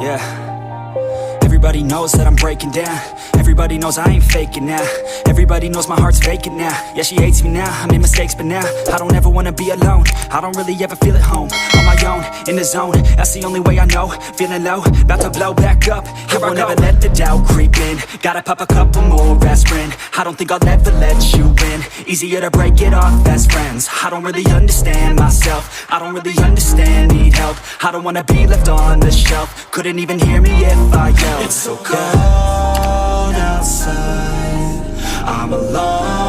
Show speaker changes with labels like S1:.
S1: Yeah. Everybody knows that I'm breaking down. Everybody knows I ain't faking now. Everybody knows my heart's vacant now. Yeah, she hates me now, I made mistakes but now I don't ever wanna be alone. I don't really ever feel at home. On my own, in the zone, that's the only way I know. Feeling low, about to blow back up. Here I won't ever let the doubt creep in. Gotta pop a couple more aspirin. I don't think I'll ever let you in. Easier to break it off best friends. I don't really understand myself. I don't really understand, need help. I don't wanna be left on the shelf. Couldn't even hear me if I yelled.
S2: It's so cold outside, I'm alone